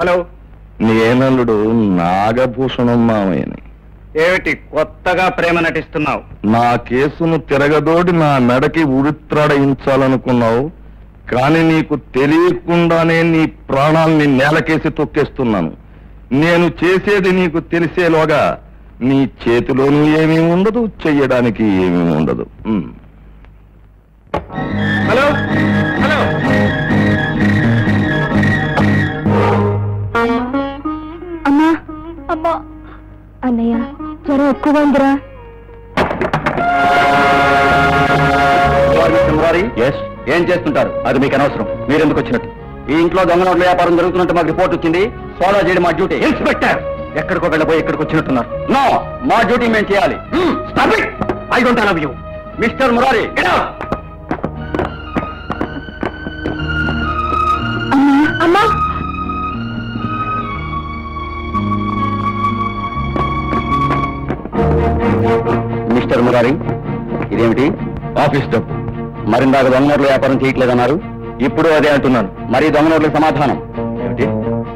Hello, నేనల్లుడు Nagabhushanam మామయ్యని. ఏమిటి కొత్తగా ప్రేమ నటిస్తున్నావు? నా కేసును తిరగదోడి నా మెడకి ఉరిత్రాడయించాలనుకున్నావు, కానీ నీకు తెలియకుండానే నీ ప్రాణాల్ని నేలకేసి తొక్కేస్తున్నాను. నేను చేసేది నీకు తెలిసేలోగా నీ చేతిలోనూ ఏమీ ఉండదు, చెయ్యడానికి ఏమీ ఉండదు. హలో హలో, అమ్మా అమ్మా, అన్నయ్య జ్వరం ఎక్కువ ఉందిరా. ఏం చేస్తుంటారు? అది మీకు అనవసరం. మీరెందుకు వచ్చినట్టు? ఈ ఇంట్లో దొంగ నోట్ల వ్యాపారం జరుగుతున్నట్టు మాకు రిపోర్ట్ వచ్చింది. సోదా చేయడం మా డ్యూటీ. ఇన్స్పెక్టర్, ఎక్కడికో వెళ్ళబోయి ఎక్కడికి వచ్చినట్టున్నారు. నో, మా డ్యూటీ మేము చేయాలి. I don't love you mister Murari. అమ్మా, మిస్టర్ మురారి, ఇదేమిటి? ఆఫీస్ డబ్బు. మరిందాక దొంగ నోట్ల వ్యాపారం చేయట్లేదన్నారు, ఇప్పుడు అదే అంటున్నాను. మరి దొంగ నోట్లకు సమాధానం ఏమిటి?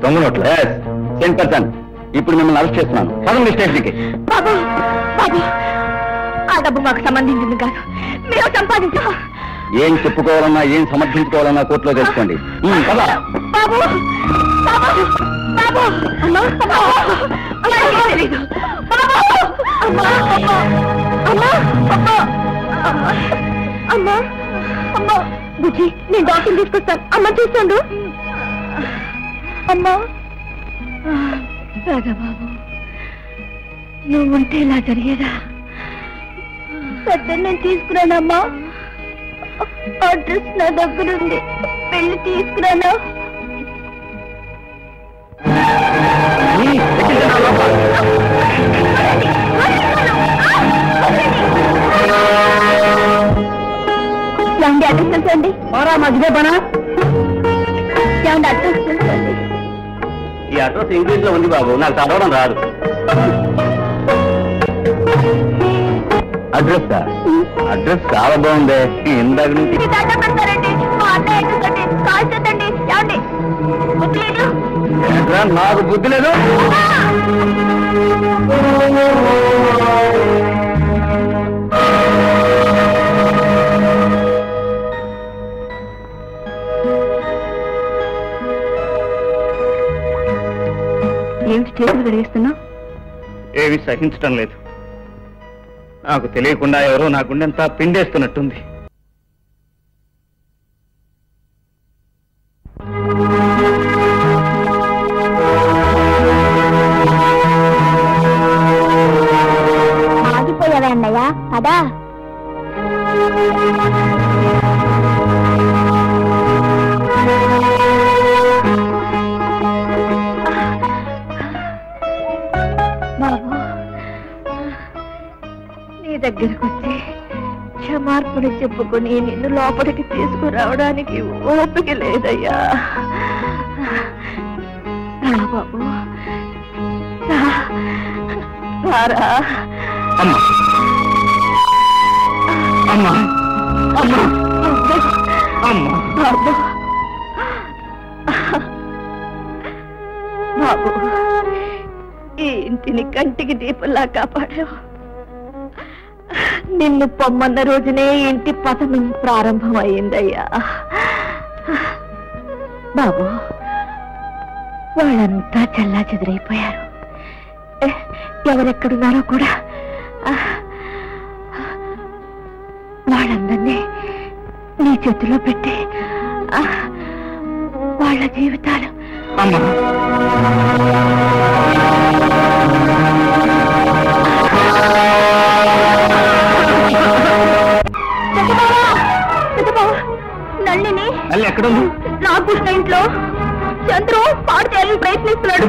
దొంగ నోట్ల? 10%. ఇప్పుడు మిమ్మల్ని అరెస్ట్ చేస్తున్నాను. పదండి స్టేషన్కి. బాబు బాబు, ఆ డబ్బు మాకు సంబంధించింది కాదు, మీరు సంపాదించా. ఏం చెప్పుకోవాలన్నా ఏం సమర్థించుకోవాలన్నా కోర్టులో తెలుసుకోండి. కదా బాబు బాబు బాబు, అమ్మా తెలీదు. బాబు, అమ్మా అమ్మా అమ్మా అమ్మా అమ్మా, బుజ్జి నేను డాక్టర్ తీసుకొస్తాను. అమ్మ చూస్తాడు. అమ్మా రాఘబాబు, నువ్వుంటే ఇలా జరిగేదా? పెద్ద నేను తీసుకురానమ్మా, అడ్రస్ నా దగ్గరుంది, వెళ్ళి తీసుకురానా? అడ్రస్ తెలుసండి? మధ్య పనా? అడ్రస్ తెలుసండి? ఈ అడ్రస్ ఇంగ్లీష్ లో ఉంది బాబు, నాకు చదవడం రాదు. అడ్రస్ అడ్రస్ చాలా బాగుంది. ఇందాక నుంచి నాకు బుద్ధి లేదు. ఏమిటి చేతులు గడిగిస్తున్నావు? ఏమి సహించటం లేదు. నాకు తెలియకుండా ఎవరో నా గుండెంతా పిండేస్తున్నట్టుంది. ఆగిపోయావా అన్నయ్య? అదా బాబు, నీ దగ్గరకు వచ్చి క్షమార్పణ చెప్పుకొని నిన్ను లోపలికి తీసుకురావడానికి ఓపిక లేదయ్యా. రా బాబు, రారా. అమ్మా అమ్మా అమ్మా అమ్మా బాబు బాబు, ఈ ఇంటిని కంటికి దీపంలా కాపాడావు. నిన్ను పొమ్మన్న రోజునే ఇంటి పతనం ప్రారంభమైందయ్యా. బాబు, వాళ్ళంతా చల్లా చెదిరైపోయారు. ఎవరెక్కడున్నారో కూడా వాళ్ళందరినీ నీ చేతిలో పెట్టి వాళ్ళ జీవితాలు అమ్మా నల్లిని ఎక్కడుంది? నాగభూషణ ఇంట్లో చంద్రు పాడు చేయాలని ప్రయత్నిస్తున్నాడు.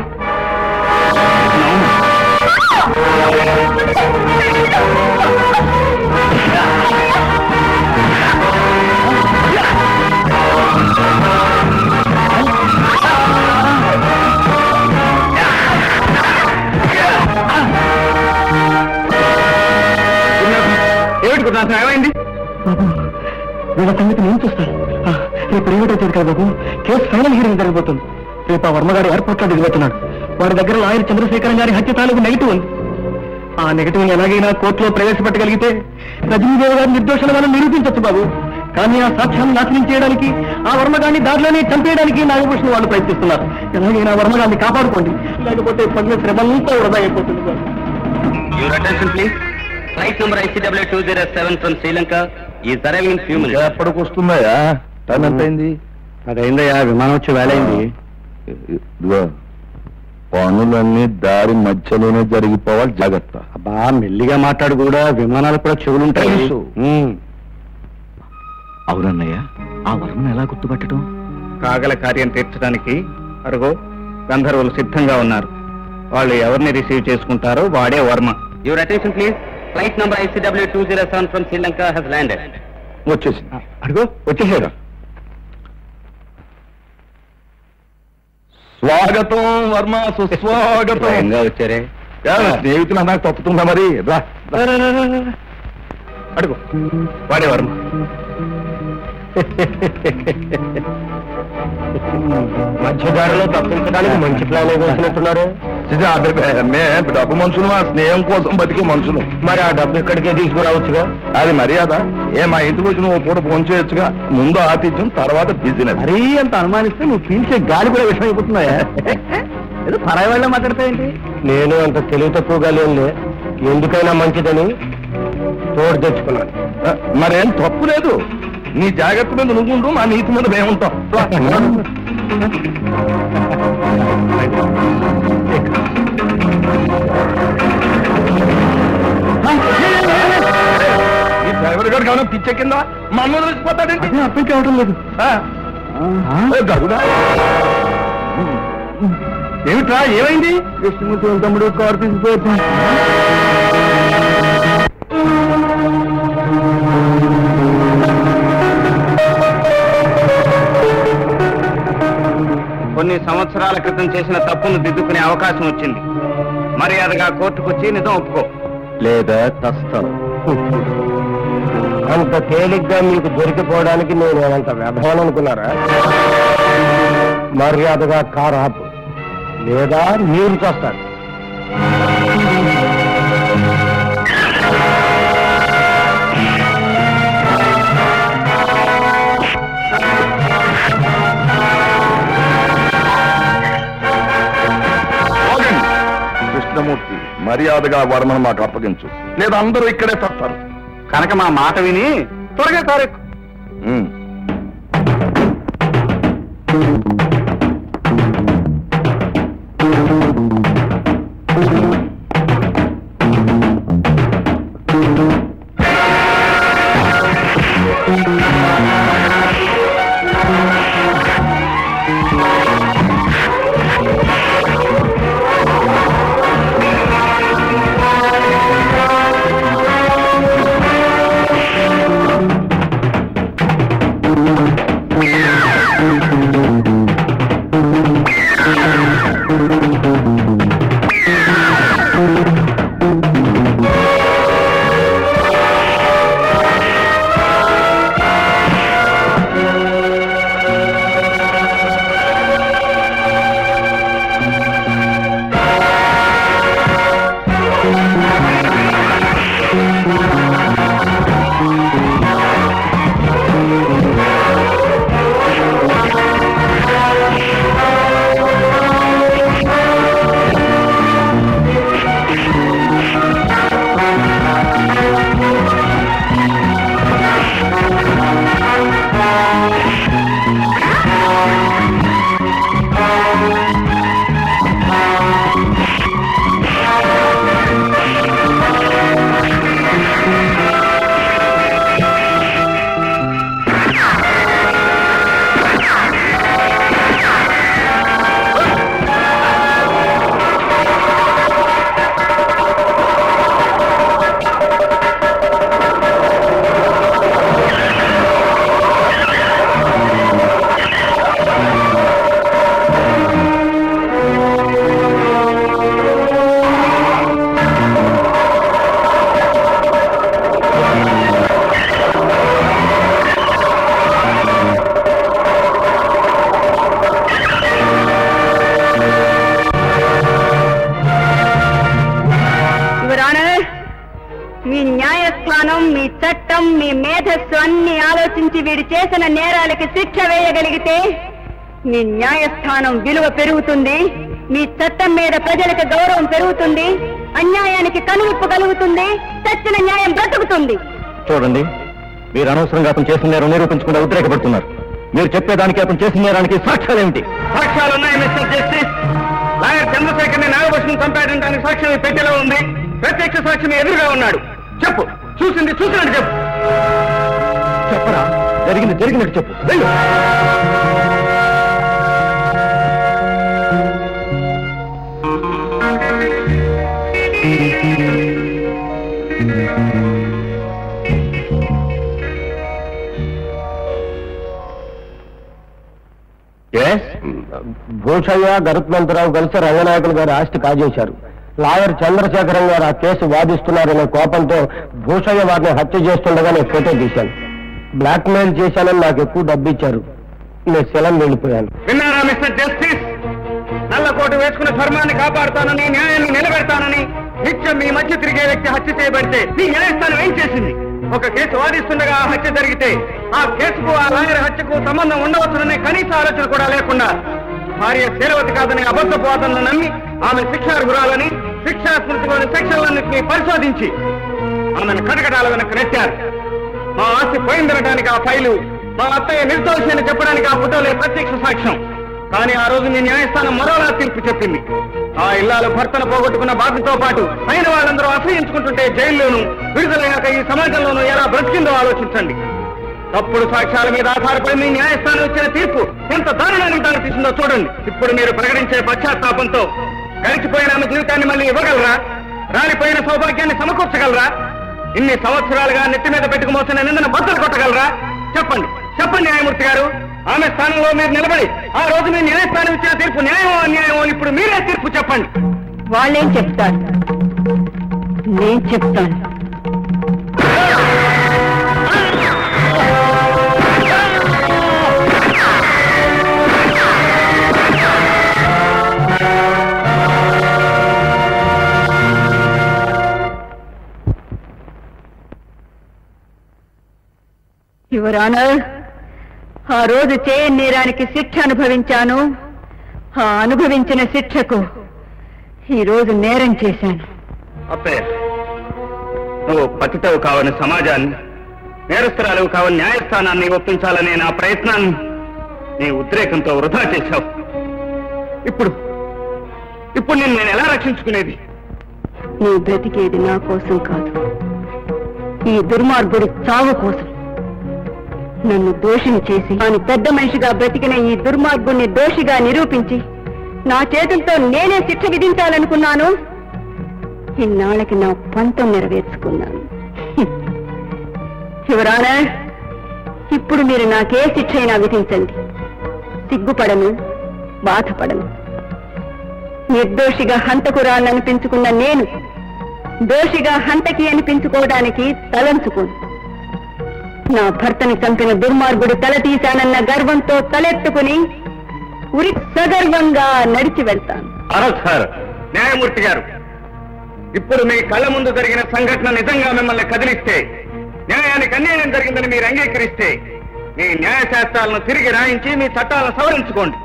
ఏమిటి గుర్తు ఏమైంది? బాబు, వీళ్ళ సంగతి నేను చూస్తాను. రేపు రేవటో కదా బాబు, కేసు ఫైనల్ హీరింగ్ జరగబోతుంది. రేపు ఆ వర్మగారు ఎయిర్పోర్ట్లో దిగుతున్నాడు. వారి దగ్గర లాయర్ చంద్రశేఖరం గారి హత్య తాలూకు నెగిటివ్ ఉంది. ఆ నెగిటివ్ ఎలాగైనా కోర్టులో ప్రవేశపెట్టగలిగితే రజనీదేవి గారి నిర్దోషాలు మనం నిరూపించచ్చు బాబు. కానీ ఆ సాక్ష్యాన్ని నాశనం చేయడానికి, ఆ వర్మగాన్ని దారిలోనే చంపేయడానికి నాగభూషణ్ వాళ్ళు ప్రయత్నిస్తున్నారు. ఎలాగైనా వర్మగాన్ని కాపాడుకోండి, లేకపోతే పడిన శ్రమంతా వృధా అయిపోతుంది బాబు. Your attention please. Flight number ICW207 from Sri Lanka is arriving in few minutes. ఎప్పటికి వస్తుందయ్యా? టైం ఎంత అయింది? అదైందయ్యా, విమానం వచ్చి వేలైంది. ఇదిగో పనులన్నీ దారి మధ్యలోనే జరిగిపోవాలి, జాగ్రత్త. అబ్బా మెల్లిగా మాట్లాడు, కూడా విమానాలు కూడా చెవులుంటాయి. తెలుసు. అవునన్నయ్య, ఆ వర్మను ఎలా గుర్తుపట్టడం? కాగల కార్యం తీర్చడానికి అరుగో గంధర్వులు సిద్ధంగా ఉన్నారు. వాళ్ళు ఎవరిని రిసీవ్ చేసుకుంటారో వాడే Varma. Your attention please. Flight number ICW207 from Sri Lanka has landed. వచ్చేసి అడుగు వచ్చేసారా? స్వాగతం వర్మ, సుస్వాగతం. వచ్చారే. స్నేహితులు నాకు తప్పుతుందా మరి? రా అడుగు వాడే వర్మ. మధ్యదారిలో తప్పించడానికి మంచి ప్లాన్ వేసినట్టున్నారు. డబ్బు మనుషులు, ఆ స్నేహం కోసం బతికే మనుషులు. మరి ఆ డబ్బు ఇక్కడికే తీసుకురావచ్చుగా. అది మర్యాద. మా ఇంటికి వచ్చి నువ్వు పూట ఫోన్ చేయొచ్చుగా. ముందు ఆతిథ్యం, తర్వాత బిజినెస్. మరీ అంత అనుమానిస్తే నువ్వు పీల్చే గాలి కూడా విషయం అయిపోతున్నాయా? ఏదో పరాయి వాళ్ళ మాట్లాడతాయండి. నేను అంత తెలివి తక్కువగా లేనులే, ఎందుకైనా మంచిదని తోడు తెచ్చుకున్నాను. మరేం తప్పు లేదు. నీ జాగ్రత్త మీద నువ్వుండు, మా నీతి మీద మేముంటాం. ఈ డ్రైవర్ గారు కావాలి పిచ్చెక్కిందా? మా అన్న తెలిసిపోతాడండి. అర్థం కావడం లేదు. గరుడా ఏమిట్రా, ఏమైంది? కృష్ణమూర్తి తమ్ముడు కారు తీసుకుపోతా. కొన్ని సంవత్సరాల క్రితం చేసిన తప్పును దిద్దుకునే అవకాశం వచ్చింది. మర్యాదగా కోర్టుకొచ్చి నిజం ఒప్పుకో, లేదా తస్తాను. అంత తేలిగ్గా మీకు దొరికిపోవడానికి నేను అంత వ్యర్థం అనుకున్నారా? మర్యాదగా కారు ఆపు, లేదా మీరు చేస్తారు. కృష్ణమూర్తి, మర్యాదగా వర్మను మాకు అప్పగించు, లేదా అందరూ ఇక్కడే చస్తారు. కనుక మా మాట విని త్వరగా కారెక్కు. వివేకం మీ మేధస్సు అన్ని ఆలోచించి వీడు చేసిన నేరాలకి శిక్ష వేయగలిగితే మీ న్యాయస్థానం విలువ పెరుగుతుంది, మీ చట్టం మీద ప్రజలకు గౌరవం పెరుగుతుంది, అన్యాయానికి కనువిప్పు కలుగుతుంది, చచ్చిన న్యాయం బ్రతుకుతుంది. చూడండి, మీరు అనవసరంగా అతను చేసిన నేరం నిరూపించకుండా ఉద్రేకపడుతున్నారు. మీరు చెప్పేదానికి అతను చేసిన నేరానికి సాక్ష్యాలేమిటి? సాక్ష్యాలున్నాయి మిస్టర్ జస్టిస్. లాయర్ చంద్రశేఖర్ని నాగభూషణ్ చంపాడడానికి సాక్ష్యం ఈ పెట్టెలో ఉంది. ప్రత్యక్ష సాక్షి ఎదురుగా ఉన్నాడు. చెప్పు, చూసింది చూసినట్టు చెప్పు. చెప్పరా? జరిగింది జరిగినట్టు చెప్పు. వెళ్ళు. భూషయ్య గరుత్మంతరావు కలిసి రంగనాయకులు గారి ఆస్తి కాజేశారు. లాయర్ చంద్రశేఖరం గారు ఆ కేసు వాదిస్తున్నారనే కోపంతో భూషయ్య వారిని హత్య చేస్తుండగా నేను ఫోటో తీశాను. బ్లాక్ మెయిల్ చేశానని నాకు ఎక్కువ డబ్బు ఇచ్చారు. నేను సెలం వెళ్ళిపోయాను. విన్నారా మిస్టర్ జస్టిస్? నల్లకోటు వేసుకున్న ధర్మాన్ని కాపాడుతానని, న్యాయాన్ని నిలబెడతానని నిత్యం మీ మధ్య తిరిగే వ్యక్తి హత్య చేయబడితే మీ న్యాయస్థానం ఏం చేసింది? ఒక కేసు వాదిస్తుండగా ఆ హత్య జరిగితే ఆ కేసుకు ఆ లాయర్ హత్యకు సంబంధం ఉండవచ్చుననే కనీస ఆలోచన కూడా లేకుండా భార్య శీలవతి కాదని అబద్ధపు వాదనలు నమ్మి ఆమె శిక్షార్హురాలని శిక్షా స్మృతిలోని సెక్షన్లన్నింటినీ పరిశోధించి ఆమెను కటకటాల వెనక్కి నెట్టారు. మా ఆస్తి పోయిందనడానికి ఆ ఫైలు, మా అత్తయ్య నిర్దోషి అని చెప్పడానికి ఆ ఫోటోలే ప్రత్యక్ష సాక్ష్యం. కానీ ఆ రోజు మీ న్యాయస్థానం మరోలా తీర్పు చెప్పింది. ఆ ఇల్లాలు భర్తను పోగొట్టుకున్న బాధతో పాటు అయిన వాళ్ళందరూ అసహించుకుంటుంటే జైల్లోనూ విడుదలయ్యాక ఈ సమాజంలోనూ ఎలా బ్రతికిందో ఆలోచించండి. తప్పుడు సాక్ష్యాల మీద ఆధారపడి మీ న్యాయస్థానం ఇచ్చిన తీర్పు ఎంత దారుణానికి దారి తీసిందో చూడండి. ఇప్పుడు మీరు ప్రకటించే పశ్చాత్తాపంతో గడిచిపోయిన ఆమె జీవితాన్ని మళ్ళీ ఇవ్వగలరా? రాలిపోయిన సౌభాగ్యాన్ని సమకూర్చగలరా? ఇన్ని సంవత్సరాలుగా నెత్తి మీద పెట్టుకు మోసిన నిందన బద్దలు కొట్టగలరా? చెప్పండి, చెప్పండి న్యాయమూర్తి గారు. ఆమె స్థానంలో మీరు నిలబడి ఆ రోజు మీ న్యాయస్థానం ఇచ్చిన తీర్పు న్యాయమో అన్యాయమో ఇప్పుడు మీరే తీర్పు చెప్పండి. వాళ్ళేం చెప్తారు, నేను చెప్తాను. యువర్ ఆనర్, ఆ రోజు చేయని నేరానికి శిక్ష అనుభవించాను. ఆ అనుభవించిన శిక్షకు ఈ రోజు నేరం చేశాను. అప్పయ్య, నువ్వు పతితవు కావని సమాజాన్ని, నేరస్తురాలు కావని న్యాయస్థానాన్ని ఒప్పించాలనే నా ప్రయత్నాన్ని నీ ఉద్రేకంతో వృధా చేశావు. ఇప్పుడు నేను ఎలా రక్షించుకునేది? నువ్వు బ్రతికేది నా కోసం కాదు, ఈ దుర్మార్గుడి చావు కోసం. నన్ను దోషిని చేసి తాను పెద్ద మనిషిగా బ్రతికిన ఈ దుర్మార్గుణ్ణి దోషిగా నిరూపించి నా చేతులతో నేనే శిక్ష విధించాలనుకున్నాను. ఇన్నాళ్ళకి నా పంతం నెరవేర్చుకున్నాను. యువరానా, ఇప్పుడు మీరు నాకే శిక్ష అయినా విధించండి. సిగ్గుపడను, బాధపడను. నిర్దోషిగా హంతకురాలను అనిపించుకున్న నేను దోషిగా హంతకి అనిపించుకోవడానికి తలంచుకోను. నా భర్తని చంపిన దుర్మార్గుడు తల తీశానన్న గర్వంతో తలెత్తుకుని ఉరి సగర్వంగా నడిచి వెళ్తాను. న్యాయమూర్తి గారు, ఇప్పుడు మీ కళ్ళ ముందు జరిగిన సంఘటన నిజంగా మిమ్మల్ని కదిలిస్తే, న్యాయానికి అన్యాయం జరిగిందని మీరు అంగీకరిస్తే, మీ న్యాయశాస్త్రాలను తిరిగి రాయించి మీ చట్టాలను సవరించుకోండి.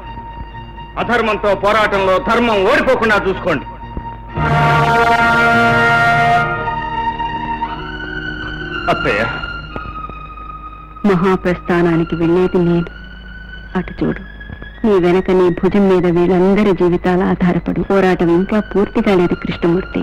అధర్మంతో పోరాటంలో ధర్మం ఓడిపోకుండా చూసుకోండి. అత్తయ్య, మహాప్రస్థానానికి వెళ్ళేది నేను. అటు చూడు, నీ వెనక నీ భుజం మీద వీళ్ళందరి జీవితాలు ఆధారపడి పోరాటం ఇంకా పూర్తిగా లేదు కృష్ణమూర్తి.